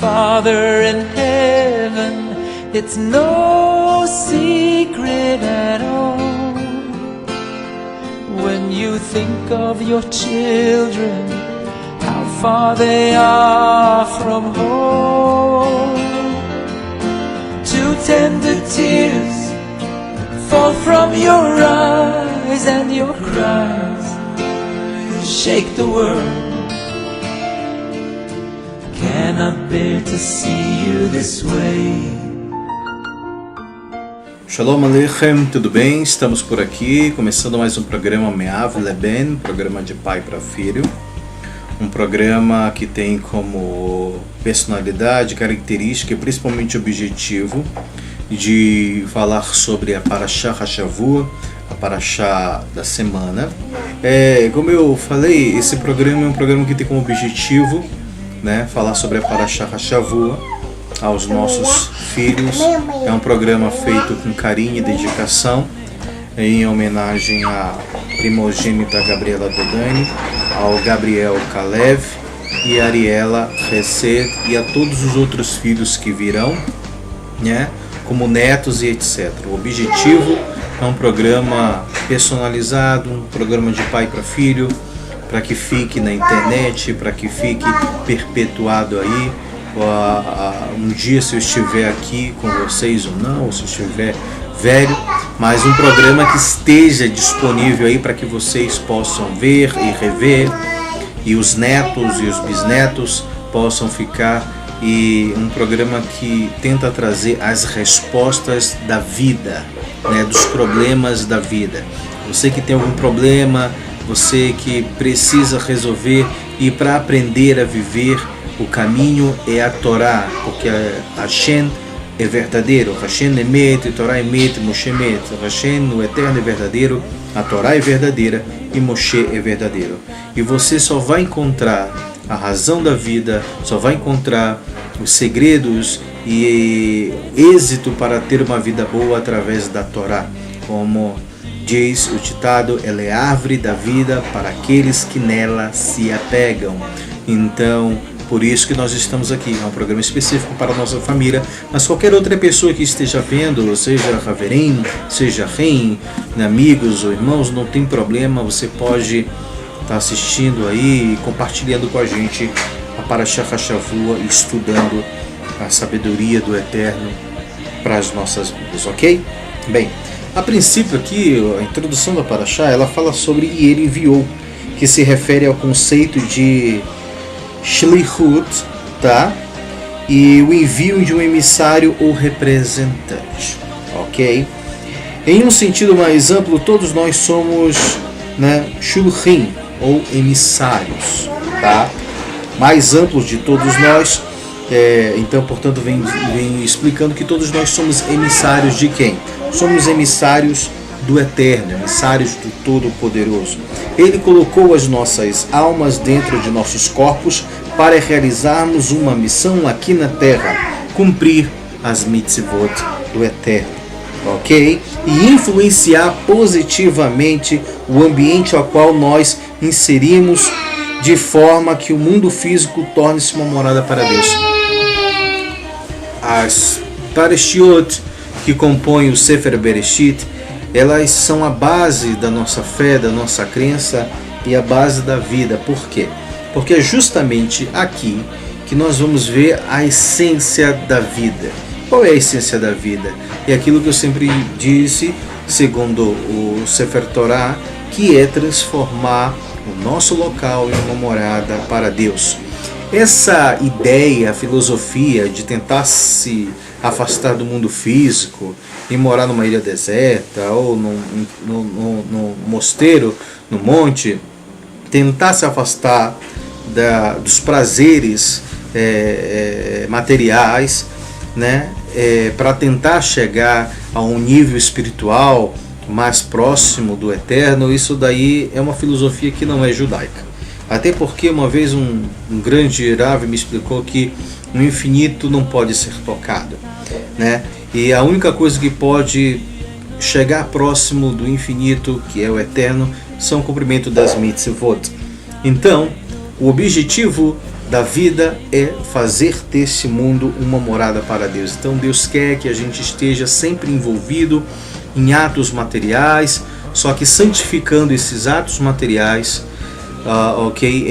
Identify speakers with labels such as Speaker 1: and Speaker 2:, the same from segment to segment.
Speaker 1: Father in heaven, it's no secret at all. When you think of your children, how far they are from home. Two tender tears fall from your eyes, and your cries shake the world. Cannot bear to see you this way.
Speaker 2: Shalom Aleichem, tudo bem? Estamos por aqui, começando mais um programa Me'av Leben, programa de pai para filho. Um programa que tem como personalidade, característica e principalmente objetivo de falar sobre a Parashá Hashavua, a Parashá da semana. Como eu falei, esse programa é um programa que tem como objetivo, falar sobre a Parashá Hashavua aos nossos filhos. É um programa feito com carinho e dedicação, em homenagem à primogênita Gabriela Dodani, ao Gabriel Kalev e a Ariela Hesed e a todos os outros filhos que virão, como netos e etc. O objetivo é um programa personalizado, um programa de pai para filho, para que fique na internet, para que fique perpetuado aí. Um dia, se eu estiver aqui com vocês ou não, ou se eu estiver velho, mas um programa que esteja disponível aí para que vocês possam ver e rever, e os netos e os bisnetos possam ficar, e um programa que tenta trazer as respostas da vida, dos problemas da vida. Você que tem algum problema, você que precisa resolver, e para aprender a viver, o caminho é a Torá, porque a Hashem é verdadeiro, Hashem é Emet, Torá é Emet, Moshe é Emet. Hashem, o Eterno, é verdadeiro, a Torá é verdadeira e Moshe é verdadeiro. E você só vai encontrar a razão da vida, só vai encontrar os segredos e êxito para ter uma vida boa através da Torá. Como diz o ditado, ela é a árvore da vida para aqueles que nela se apegam. Então, por isso que nós estamos aqui, é um programa específico para a nossa família, mas qualquer outra pessoa que esteja vendo, seja Haverim, seja Reim, amigos ou irmãos, não tem problema, você pode estar assistindo aí e compartilhando com a gente a Parashá Hashavua e estudando a sabedoria do Eterno para as nossas vidas, ok? Bem, a princípio aqui, a introdução da Parashá, ela fala sobre "e ele enviou", que se refere ao conceito de Shlichut, e o envio de um emissário ou representante, ok? Em um sentido mais amplo, todos nós somos Shulchim, ou emissários, mais amplos de todos nós. Então, portanto, vem explicando que todos nós somos emissários de quem? Somos emissários do Eterno, emissários do Todo-Poderoso. Ele colocou as nossas almas dentro de nossos corpos para realizarmos uma missão aqui na Terra, cumprir as mitzvot do Eterno, ok? E influenciar positivamente o ambiente ao qual nós inserimos, de forma que o mundo físico torne-se uma morada para Deus. As Parashiot que compõem o Sefer Bereshit, elas são a base da nossa fé, da nossa crença e a base da vida. Por quê? Porque é justamente aqui que nós vamos ver a essência da vida. Qual é a essência da vida? É aquilo que eu sempre disse, segundo o Sefer Torah, que é transformar o nosso local em uma morada para Deus. Essa ideia, filosofia de tentar se afastar do mundo físico e morar numa ilha deserta ou num mosteiro, no monte, tentar se afastar dos prazeres materiais, para tentar chegar a um nível espiritual mais próximo do Eterno, isso daí é uma filosofia que não é judaica. Até porque uma vez um grande Rav me explicou que o infinito não pode ser tocado, E a única coisa que pode chegar próximo do infinito, que é o Eterno, são o cumprimento das mitzvot. Então, o objetivo da vida é fazer desse mundo uma morada para Deus. Então Deus quer que a gente esteja sempre envolvido em atos materiais, só que santificando esses atos materiais,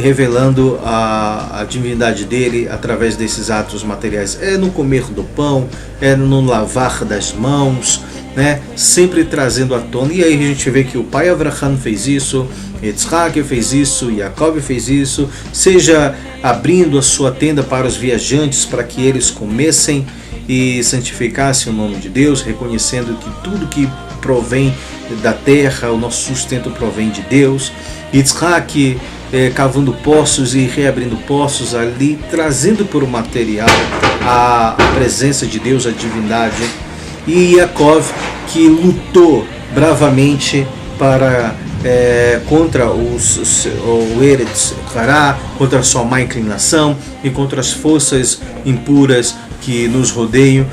Speaker 2: revelando a divindade dele através desses atos materiais. É no comer do pão, é no lavar das mãos, né? Sempre trazendo à tona. E aí a gente vê que o pai Avraham fez isso, Yitzhak fez isso, Jacob fez isso, seja abrindo a sua tenda para os viajantes, para que eles comessem e santificassem o nome de Deus, reconhecendo que tudo que provém da terra, o nosso sustento provém de Deus. Yitzhak cavando poços e reabrindo poços ali, trazendo por um material a presença de Deus, a divindade. E Yaakov, que lutou bravamente contra o Eretz Hará, contra a sua má inclinação e contra as forças impuras que nos rodeiam,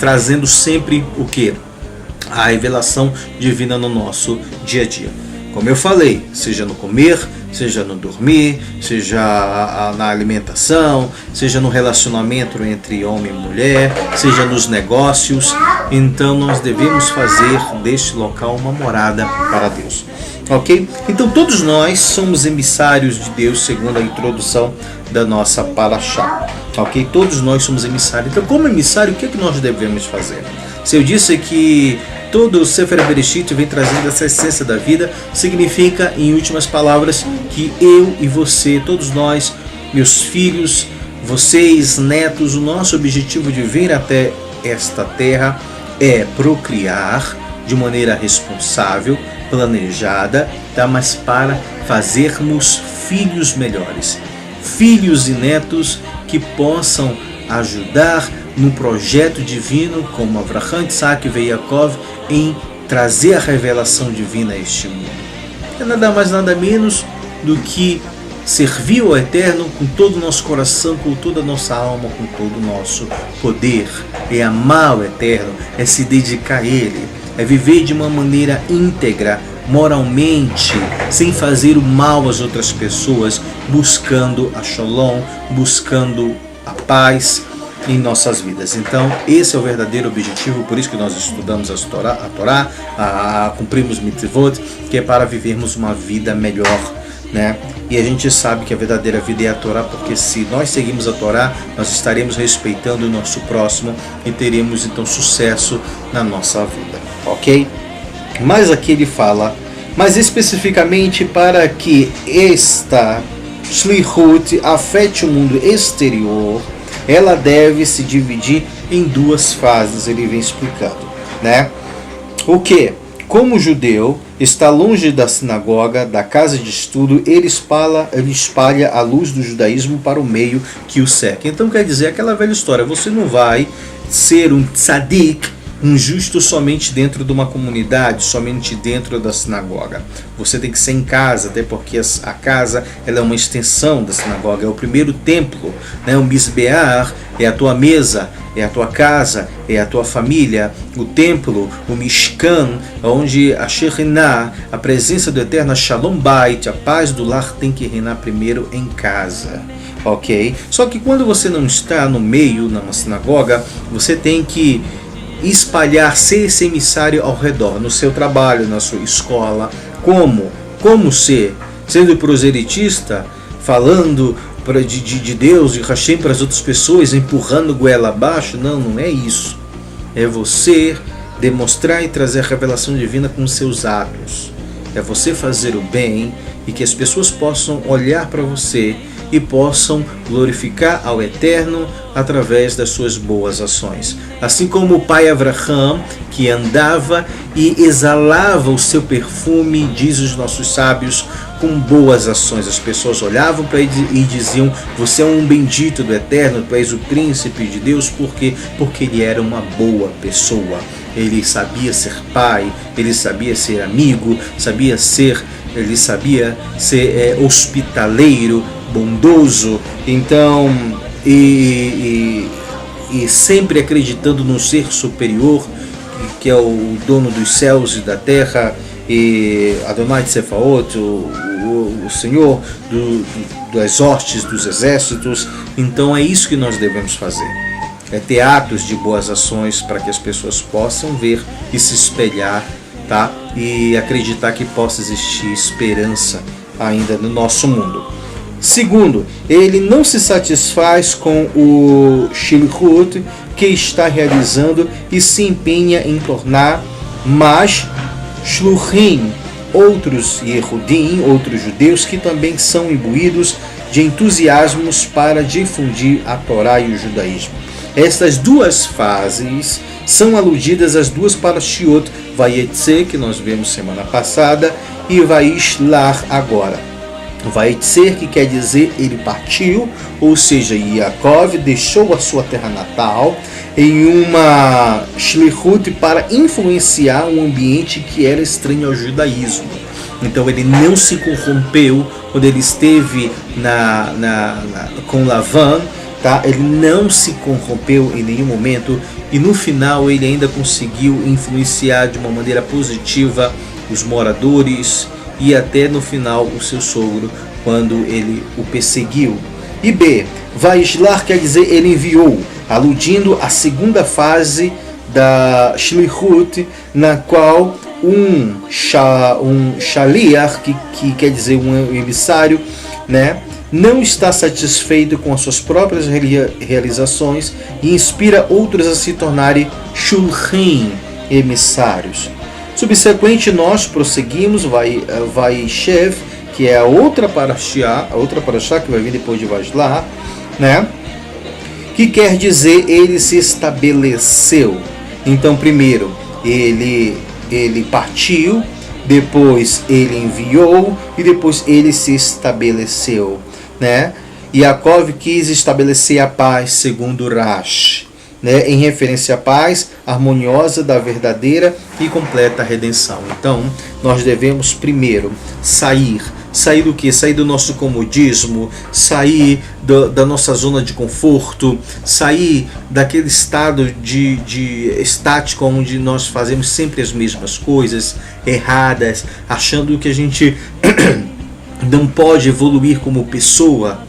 Speaker 2: trazendo sempre o que? A revelação divina no nosso dia a dia. Como eu falei, seja no comer, seja no dormir, seja na alimentação, seja no relacionamento entre homem e mulher, seja nos negócios, então nós devemos fazer deste local uma morada para Deus. Ok? Então todos nós somos emissários de Deus, segundo a introdução da nossa Parashá. Ok? Todos nós somos emissários. Então, como emissário, o que é que nós devemos fazer? Se eu disse que todo o Sefer Bereshit vem trazendo essa essência da vida, significa, em últimas palavras, que eu e você, todos nós, meus filhos, vocês, netos, o nosso objetivo de vir até esta terra é procriar de maneira responsável, planejada, mas para fazermos filhos melhores, filhos e netos que possam ajudar no projeto divino, como Avraham, Yitzhak e Yaakov, em trazer a revelação divina a este mundo. É nada mais, nada menos do que servir ao Eterno com todo o nosso coração, com toda a nossa alma, com todo o nosso poder. É amar o Eterno, é se dedicar a Ele, é viver de uma maneira íntegra, moralmente, sem fazer o mal às outras pessoas, buscando a Shalom, buscando a paz em nossas vidas. Então, esse é o verdadeiro objetivo, por isso que nós estudamos a Torá, cumprimos mitzvot, que é para vivermos uma vida melhor, né? E a gente sabe que a verdadeira vida é a Torá, porque se nós seguimos a Torá, nós estaremos respeitando o nosso próximo e teremos então sucesso na nossa vida, ok? Mas aqui ele fala, mas especificamente para que esta Shlichut afete o mundo exterior, ela deve se dividir em duas fases, ele vem explicando, né? O que? Como o judeu está longe da sinagoga, da casa de estudo, ele espalha a luz do judaísmo para o meio que o cerca. Então quer dizer, aquela velha história, você não vai ser um tzadik, um justo somente dentro de uma comunidade, somente dentro da sinagoga. Você tem que ser em casa, até porque a casa ela é uma extensão da sinagoga, é o primeiro templo, né? O Mizbeach é a tua mesa, é a tua casa, é a tua família. O templo, o Mishkan, onde a Shekhinah, a presença do Eterno, a Shalom Bait, a paz do lar tem que reinar primeiro em casa. Ok? Só que quando você não está no meio, numa sinagoga, você tem que espalhar, ser esse emissário ao redor, no seu trabalho, na sua escola. Como ser? Sendo proselitista, falando de Deus e Hashem para as outras pessoas, empurrando goela abaixo? Não é isso. É você demonstrar e trazer a revelação divina com seus atos. É você fazer o bem e que as pessoas possam olhar para você e possam glorificar ao Eterno através das suas boas ações. Assim como o pai Avraham, que andava e exalava o seu perfume, diz os nossos sábios, com boas ações. As pessoas olhavam para ele e diziam: você é um bendito do Eterno, tu és o príncipe de Deus. Por quê? Porque ele era uma boa pessoa. Ele sabia ser pai, ele sabia ser amigo, ele sabia ser hospitaleiro, bondoso. Então, e sempre acreditando no ser superior, que é o dono dos céus e da terra, e Adonai Tsefaot, o o Senhor das hostes, dos exércitos. Então é isso que nós devemos fazer. É ter atos de boas ações para que as pessoas possam ver e se espelhar, tá? E acreditar que possa existir esperança ainda no nosso mundo. Segundo, ele não se satisfaz com o shlichut que está realizando e se empenha em tornar mais shluchim, outros Yehudim, outros judeus que também são imbuídos de entusiasmos para difundir a Torá e o judaísmo. Estas duas fases são aludidas às duas parashiot, Vayetze, que nós vimos semana passada, e Vaishlar agora. Vayetze, que quer dizer ele partiu, ou seja, Yaakov deixou a sua terra natal em uma shlichut para influenciar um ambiente que era estranho ao judaísmo. Então ele não se corrompeu quando ele esteve com Lavan, tá? Ele não se corrompeu em nenhum momento e no final ele ainda conseguiu influenciar de uma maneira positiva os moradores e até no final o seu sogro quando ele o perseguiu. E B, Vaishlar quer dizer ele enviou, aludindo à segunda fase da shlichut, na qual um shaliach, que quer dizer um emissário, né, não está satisfeito com as suas próprias realizações e inspira outros a se tornarem shulchim, emissários. Subsequente, nós prosseguimos, Vaishev, que é a outra parashá que vai vir depois de Vaishlar, né, que quer dizer ele se estabeleceu. Então, primeiro, ele partiu, depois ele enviou e depois ele se estabeleceu, né? Yaakov quis estabelecer a paz, segundo Rashi, né? Em referência à paz harmoniosa da verdadeira e completa redenção. Então, nós devemos primeiro sair do que? Sair do nosso comodismo, sair da nossa zona de conforto, sair daquele estado de estático onde nós fazemos sempre as mesmas coisas erradas, achando que a gente não pode evoluir como pessoa,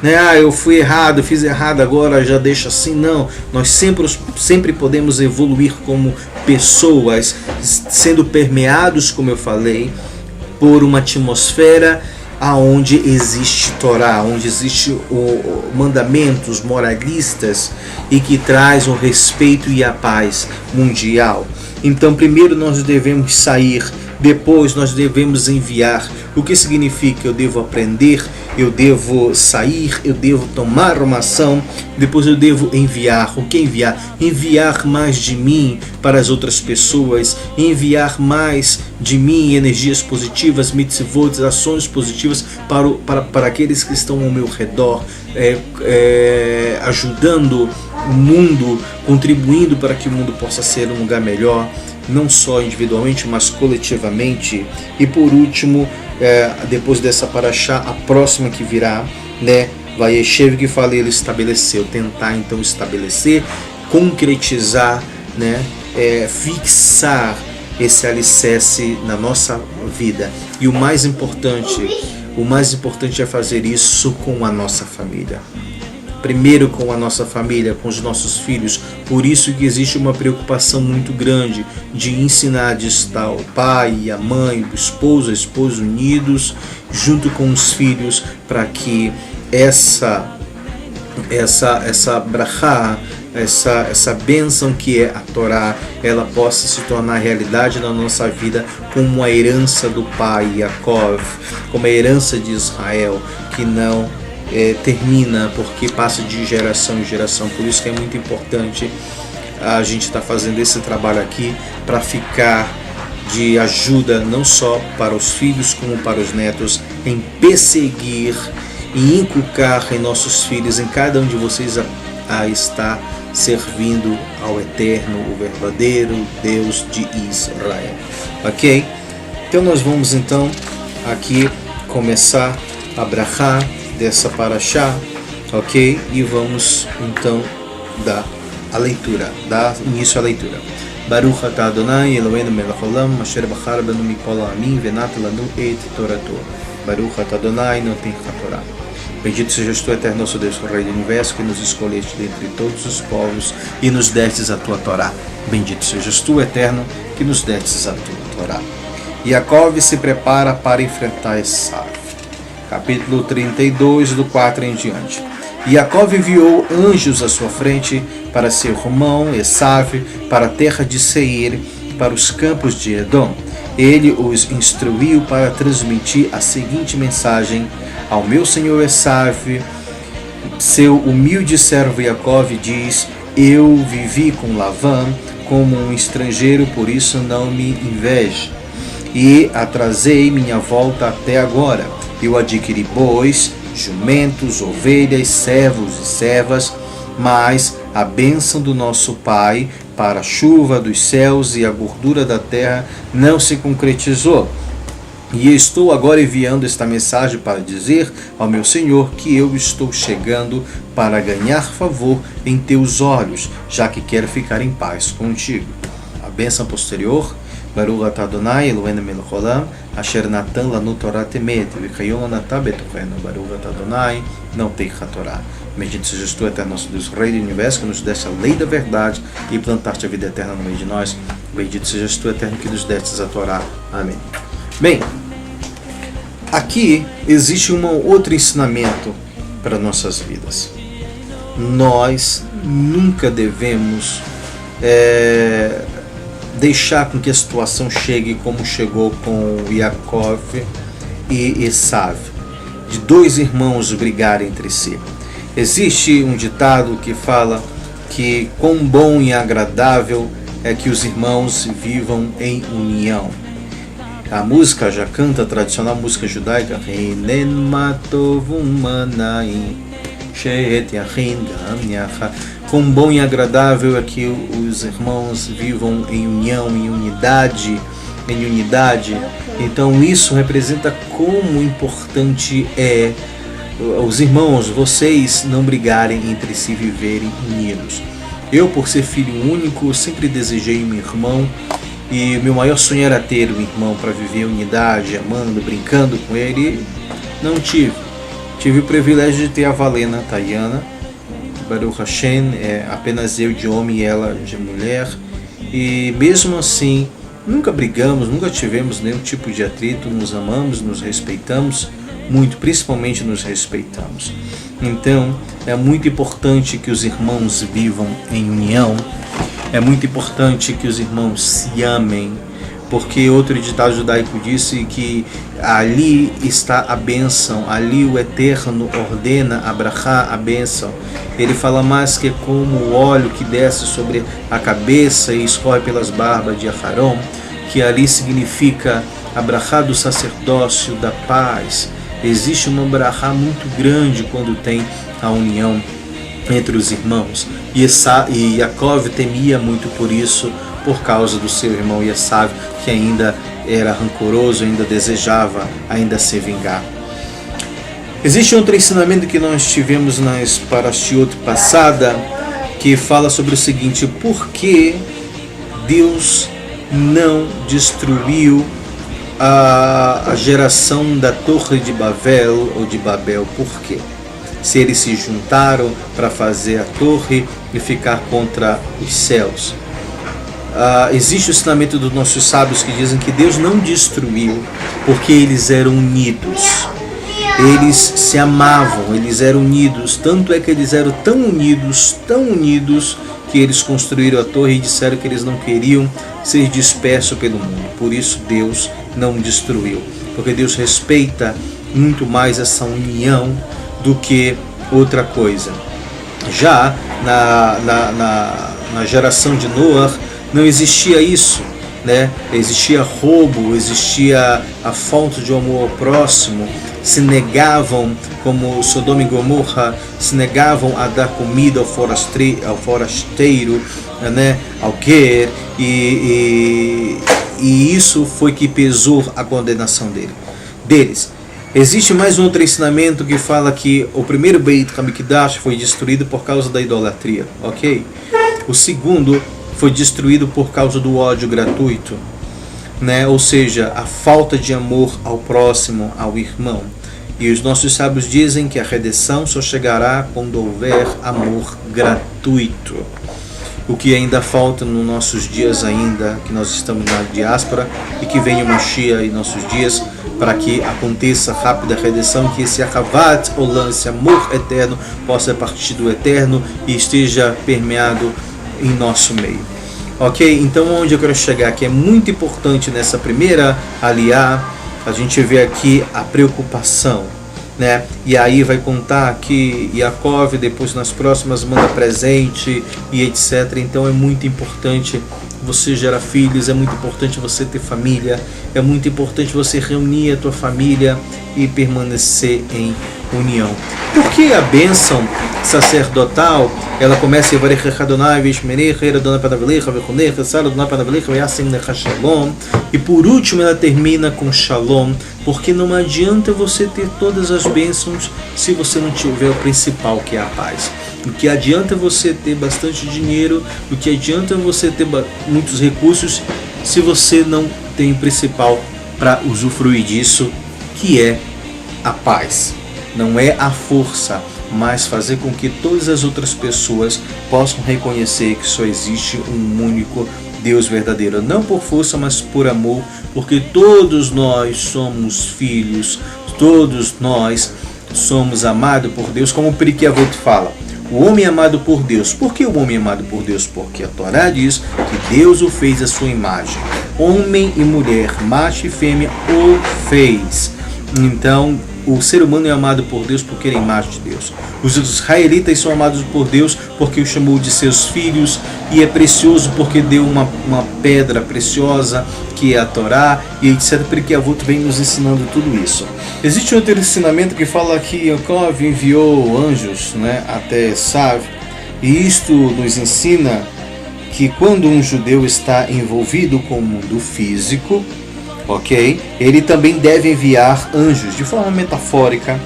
Speaker 2: né? Eu fui errado, fiz errado, agora já deixa assim. Não, nós sempre podemos evoluir como pessoas, sendo permeados, como eu falei, por uma atmosfera aonde existe Torá, onde existe mandamentos moralistas e que traz o respeito e a paz mundial. Então, primeiro nós devemos sair, depois nós devemos enviar. O que significa? Eu devo aprender, eu devo sair, eu devo tomar uma ação, depois eu devo enviar. O que enviar? Enviar mais de mim para as outras pessoas, enviar mais de mim energias positivas, mitzvot, ações positivas para aqueles que estão ao meu redor, ajudando o mundo, contribuindo para que o mundo possa ser um lugar melhor, não só individualmente, mas coletivamente. E por último, depois dessa paraxá, a próxima que virá, né, Vayeshev, que fala, ele estabeleceu, tentar então estabelecer, concretizar, né, fixar esse alicerce na nossa vida. E o mais importante é fazer isso com a nossa família. Primeiro com a nossa família, com os nossos filhos. Por isso que existe uma preocupação muito grande de ensinar, de estar o pai e a mãe, o esposo, a esposa unidos, junto com os filhos, para que essa brachá, essa bênção que é a Torá, ela possa se tornar realidade na nossa vida como a herança do pai Yaakov, como a herança de Israel, que não termina, porque passa de geração em geração. Por isso que é muito importante a gente estar fazendo esse trabalho aqui, para ficar de ajuda não só para os filhos como para os netos, em perseguir e inculcar em nossos filhos, em cada um de vocês, a estar servindo ao eterno, o verdadeiro Deus de Israel. Ok? Então nós vamos então aqui começar a brachá dessa paraxá, ok? E vamos então dar início à leitura. Baruch atah Adonai Eloheinu melech haolam asher bachar banu mikol ha'amim venatan lanu et torato Baruch atah Adonai Noten HaTorah. Bendito sejas tu, eterno nosso Deus, Rei do Universo, que nos escolheste dentre todos os povos e nos destes a tua Torá. Bendito sejas tu, eterno, que nos destes a tua Torá. Yaakov se prepara para enfrentar Esav. Capítulo 32, do 4 em diante. Yaakov enviou anjos à sua frente para seu irmão Esav, para a terra de Seir, para os campos de Edom. Ele os instruiu para transmitir a seguinte mensagem: ao meu senhor Esav, seu humilde servo Yaakov diz: eu vivi com Lavã como um estrangeiro, por isso não me inveje, e atrasei minha volta até agora. Eu adquiri bois, jumentos, ovelhas, servos e servas, mas a bênção do nosso Pai para a chuva dos céus e a gordura da terra não se concretizou. E estou agora enviando esta mensagem para dizer ao meu Senhor que eu estou chegando para ganhar favor em teus olhos, já que quero ficar em paz contigo. A bênção posterior: Baruch atah Adonai Eloheinu melech haolam, asher natan lanu Torah temet, v'chayom lanatah betochenu, Baruch atah Adonai Noten HaTorah. Bendito sejas tu, eterno nosso Deus, Rei do Universo, que nos deste a lei da verdade e plantaste a vida eterna no meio de nós. Bendito sejas tu, eterno, que nos destes a Torá. Amém. Bem, aqui existe um outro ensinamento para nossas vidas. Nós nunca devemos deixar com que a situação chegue como chegou com Yaakov e Esav, de dois irmãos brigarem entre si. Existe um ditado que fala que quão bom e agradável é que os irmãos vivam em união. A música já canta, a tradicional música judaica, quão bom e agradável é que os irmãos vivam em união, em unidade. Então isso representa como importante é os irmãos, vocês não brigarem entre si, viverem unidos. Eu, por ser filho único, sempre desejei um irmão, e meu maior sonho era ter um irmão para viver unidade, amando, brincando com ele. Não tive. Tive o privilégio de ter a Valena Tayana, Baruch Hashem, apenas eu de homem e ela de mulher, e mesmo assim nunca brigamos, nunca tivemos nenhum tipo de atrito, nos amamos, nos respeitamos muito, principalmente nos respeitamos. Então é muito importante que os irmãos vivam em união, é muito importante que os irmãos se amem, porque outro ditado judaico disse que ali está a bênção, ali o Eterno ordena a brachá, a bênção. Ele fala mais que como o óleo que desce sobre a cabeça e escorre pelas barbas de Aharon, que ali significa a brachá do sacerdócio, da paz. Existe uma brachá muito grande quando tem a união entre os irmãos. E Yaakov temia muito por isso, por causa do seu irmão Esav, que ainda era rancoroso, ainda desejava ainda se vingar. Existe outro ensinamento que nós tivemos na Parashiot passada, que fala sobre o seguinte: por que Deus não destruiu a geração da Torre de Babel ou de Babel? Por quê? Se eles se juntaram para fazer a torre e ficar contra os céus. Existe o ensinamento dos nossos sábios que dizem que Deus não destruiu porque eles eram unidos. Eles se amavam, eles eram unidos. Tanto é que eles eram tão unidos, que eles construíram a torre e disseram que eles não queriam ser dispersos pelo mundo. Por isso Deus não destruiu, porque Deus respeita muito mais essa união do que outra coisa. Já na geração de Noé não existia isso, né? Existia roubo, existia a falta de amor ao próximo, se negavam, como Sodoma e Gomorra, se negavam a dar comida ao forasteiro, né? Ao guer, e isso foi que pesou a condenação deles. Existe mais um outro ensinamento que fala que o primeiro Beit HaMikdash foi destruído por causa da idolatria, ok? O segundo foi destruído por causa do ódio gratuito. né? Ou seja, a falta de amor ao próximo, ao irmão. E os nossos sábios dizem que a redenção só chegará quando houver amor gratuito. O que ainda falta nos nossos dias ainda, que nós estamos na diáspora, e que venha o Mashiach em nossos dias, para que aconteça rápida a redenção, que esse Ahavat Olam, esse amor eterno, possa partir do eterno e esteja permeado em nosso meio. Ok? Então onde eu quero chegar, que é muito importante nessa primeira aliá, a gente vê aqui a preocupação, né? E aí vai contar que Yaakov depois nas próximas manda presente e etc. Então é muito importante você gerar filhos, é muito importante você ter família, é muito importante você reunir a tua família e permanecer em união. Porque a bênção sacerdotal, ela começa e por último ela termina com Shalom, porque não adianta você ter todas as bênçãos se você não tiver o principal, que é a paz. O que adianta você ter bastante dinheiro, o que adianta você ter muitos recursos se você não tem o principal para usufruir disso, que é a paz. Não é a força, mas fazer com que todas as outras pessoas possam reconhecer que só existe um único Deus verdadeiro, não por força, mas por amor, porque todos nós somos filhos, todos nós somos amados por Deus, como o Pirkei Avot fala. O homem é amado por Deus. Por que o homem é amado por Deus? Porque a Torá diz que Deus o fez à sua imagem. Homem e mulher, macho e fêmea, o fez. Então, o ser humano é amado por Deus porque ele é a imagem de Deus. Os israelitas são amados por Deus porque o chamou de seus filhos, e é precioso porque deu uma pedra preciosa, que é a Torá, e etc. Porque a Avot vem nos ensinando tudo isso. Existe outro ensinamento que fala que Yaakov enviou anjos, né, até Esav, e isto nos ensina que quando um judeu está envolvido com o mundo físico, ok? Ele também deve enviar anjos de forma metafórica,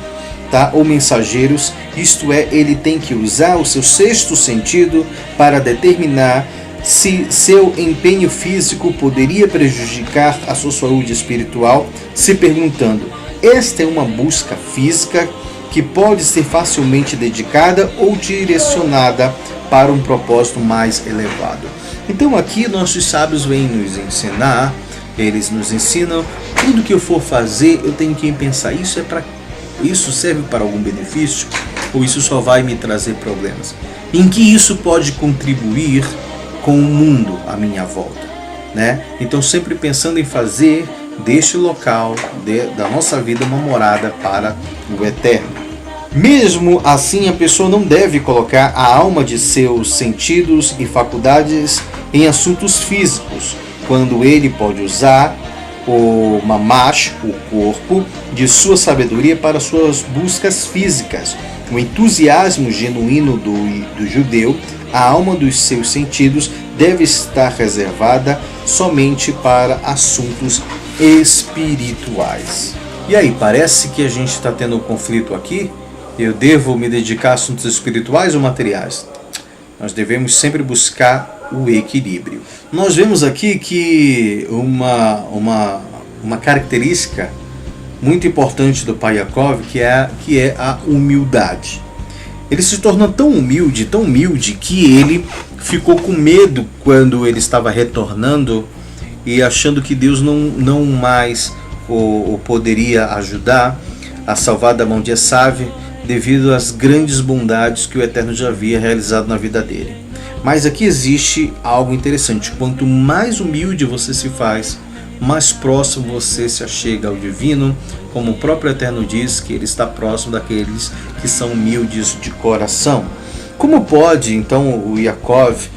Speaker 2: tá? Ou mensageiros, isto é, ele tem que usar o seu sexto sentido para determinar se seu empenho físico poderia prejudicar a sua saúde espiritual, se perguntando: esta é uma busca física que pode ser facilmente dedicada ou direcionada para um propósito mais elevado. Então aqui nossos sábios vêm nos ensinar. Eles nos ensinam, tudo que eu for fazer, eu tenho que pensar, isso serve para algum benefício? Ou isso só vai me trazer problemas? Em que isso pode contribuir com o mundo à minha volta, né? Então sempre pensando em fazer deste local, da nossa vida, uma morada para o eterno. Mesmo assim, a pessoa não deve colocar a alma de seus sentidos e faculdades em assuntos físicos, quando ele pode usar o mamash, o corpo, de sua sabedoria para suas buscas físicas. O entusiasmo genuíno do judeu, a alma dos seus sentidos, deve estar reservada somente para assuntos espirituais. E aí, parece que a gente está tendo um conflito aqui? Eu devo me dedicar a assuntos espirituais ou materiais? Nós devemos sempre buscar o equilíbrio. Nós vemos aqui que uma característica muito importante do pai Yaakov, que é a humildade. Ele se tornou tão humilde, que ele ficou com medo quando ele estava retornando e achando que Deus não mais o poderia ajudar a salvar da mão de Esav, devido às grandes bondades que o Eterno já havia realizado na vida dele. Mas aqui existe algo interessante: quanto mais humilde você se faz, mais próximo você se achega ao divino, como o próprio Eterno diz, que ele está próximo daqueles que são humildes de coração. Como pode então o Yaakov,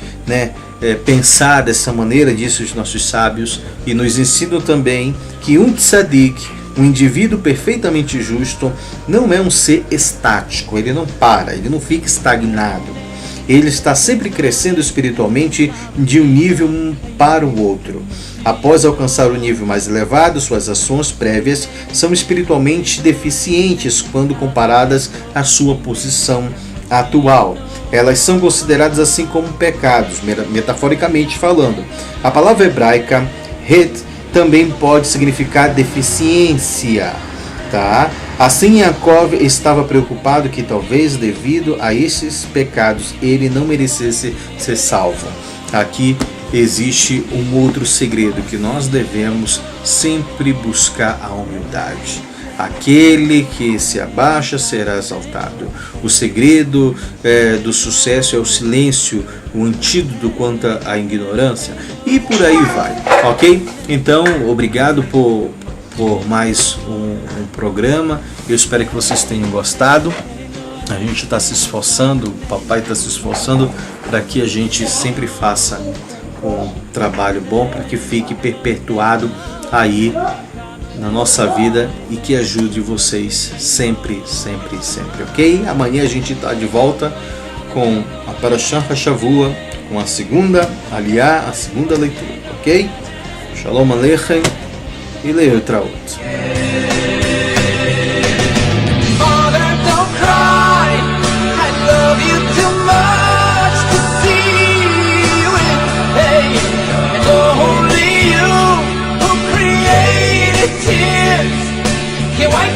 Speaker 2: pensar dessa maneira, disse os nossos sábios, e nos ensinam também que um tzadik, um indivíduo perfeitamente justo, não é um ser estático, ele não para, ele não fica estagnado. Ele está sempre crescendo espiritualmente de um nível para o outro. Após alcançar o nível mais elevado, suas ações prévias são espiritualmente deficientes quando comparadas à sua posição atual. Elas são consideradas assim como pecados, metaforicamente falando. A palavra hebraica het também pode significar deficiência, tá? Assim, Yaakov estava preocupado que talvez devido a esses pecados ele não merecesse ser salvo. Aqui existe um outro segredo, que nós devemos sempre buscar a humildade. Aquele que se abaixa será exaltado. O segredo do sucesso é o silêncio, o antídoto contra a ignorância, e por aí vai, ok? Então, obrigado por mais um programa. Eu espero que vocês tenham gostado. A gente está se esforçando, o papai está se esforçando para que a gente sempre faça um trabalho bom, para que fique perpetuado aí na nossa vida e que ajude vocês sempre, sempre, sempre, ok? Amanhã a gente está de volta com a Parashat HaShavua, com a segunda Aliyah, a segunda leitura, ok? Shalom Aleichem e Leotraut.
Speaker 3: Can't wait